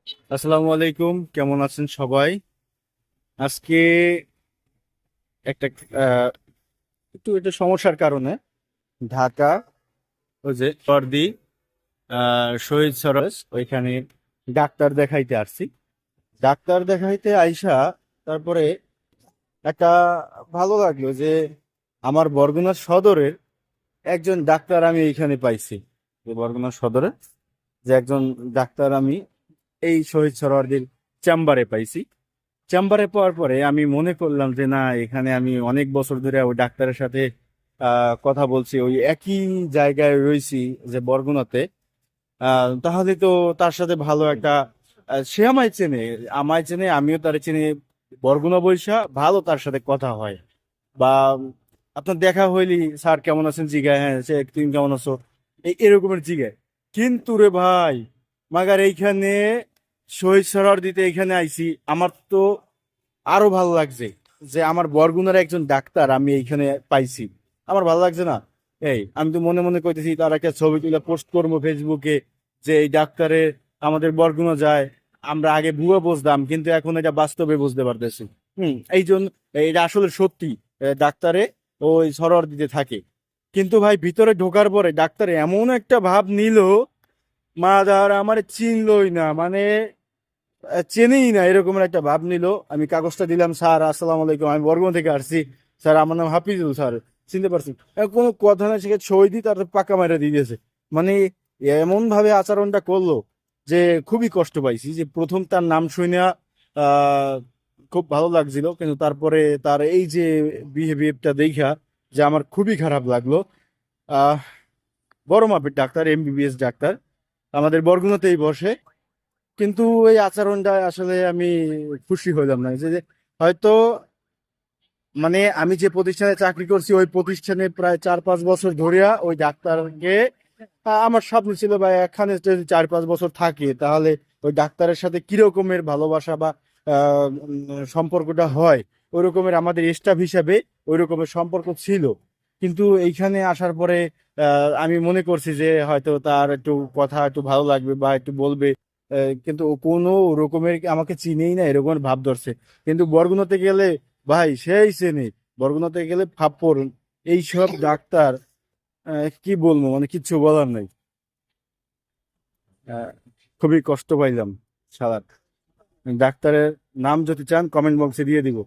আসসালামু আলাইকুম, কেমন আছেন সবাই? আজকে একটা আহ, একটু একটা সমস্যার কারণে ঢাকা ওই যে সর্দি শহীদ সরোজ ওইখানে ডাক্তার দেখাইতে আসছি। ডাক্তার দেখাইতে আইসা তারপরে একটা ভালো লাগলো যে আমার বরগুনা সদরের একজন ডাক্তার আমি এইখানে পাইছি। যে বরগুনা সদরের যে একজন ডাক্তার আমি এই শহীদ সরোয়ার্দির চেম্বারে পাইছি। চেম্বারে পাওয়ার পরে আমি মনে করলাম যে না, এখানে আমি অনেক বছর ধরে ওই ডাক্তারের সাথে কথা বলছি, ওই একই জায়গায় রয়েছি যে বরগুনাতে। তাহলে তো তার সাথে ভালো একটা সে আমায় চেনে, আমিও তার চিনি। বরগুনা বৈশা ভালো তার সাথে কথা হয় বা আপনার দেখা হইলি, স্যার কেমন আছেন জিগায়, হ্যাঁ সে তুমি কেমন আছো, এরকমের জিগায়। কিন্তু রে ভাই, মাগার এইখানে শহীদ সরার দিতে এখানে আইছি, আমার তো আরো ভালো লাগছে যে আমার বরগুনার একজন ডাক্তার আমি এইখানে পাইছি। আমার ভালো লাগছে না? আমি তো মনে মনে কইতেছি তার একটা ছবি তুলে পোস্ট করবো ফেসবুকে যে এই ডাক্তারে আমাদের বরগুনা যায়। আমরা আগে ভুয়া বুঝতাম, কিন্তু এখন এটা বাস্তবে বুঝতে পারতেছি। এই জন্য এটা আসলে সত্যি। ডাক্তারে ওই সরোয়ার দিতে থাকে। কিন্তু ভাই ভিতরে ঢোকার পরে ডাক্তার এমন একটা ভাব নিল, মাদার আমার চিনলই না, মানে চেনেই না এরকমের একটা ভাব নিল। আমি কাগজটা দিলাম, স্যার আসসালামু আলাইকুম, আমি বরগুনা থেকে আসছি, স্যার আমার নাম হাফিজুল, স্যার চিনতে পারছি? কোনো কথা না, সে সই দিয়ে তার পাকা মারা দিয়ে দিয়েছে। মানে এমন ভাবে আচরণটা করলো যে খুবই কষ্ট পাইছি। যে প্রথম তার নাম শুনে আহ খুব ভালো লাগছিল, কিন্তু তারপরে তার এই যে বিহেভিয়ারটা দেখা যে আমার খুবই খারাপ লাগলো। আহ বড় মাপের ডাক্তার, এমবিবিএস ডাক্তার, আমাদের বরগুনাতেই বসে। কিন্তু এই আচরণটা আসলে আমি খুশি হইলাম না। যে যে হয়তো মানে আমি যে প্রতিষ্ঠানে চাকরি করছি ওই প্রতিষ্ঠানে প্রায় 4-5 বছর ধরিয়া ওই ডাক্তারকে আমার স্বপ্ন ছিল বা এখানে যদি 4-5 বছর থাকে তাহলে ওই ডাক্তারের সাথে কিরকমের ভালোবাসা বা সম্পর্কটা হয়, ওই রকমের আমাদের স্টাফ হিসাবে ওই রকমের সম্পর্ক ছিল। কিন্তু এইখানে আসার পরে আমি মনে করছি যে হয়তো তার একটু কথা একটু ভালো লাগবে বা একটু বলবে। কিন্তু ও কোনো রকমের আমাকে চিনেই না এরকমের ভাব ধরছে। কিন্তু বরগুনাতে গেলে ভাই সেই চেনে। বরগুনাতে গেলে ফাপ্পর এইসব ডাক্তার, কি বলবো, মানে কিচ্ছু বলার নাই। আহ, খুবই কষ্ট পাইলাম সারা। ডাক্তারের নাম যদি চান কমেন্ট বক্সে দিয়ে দিব।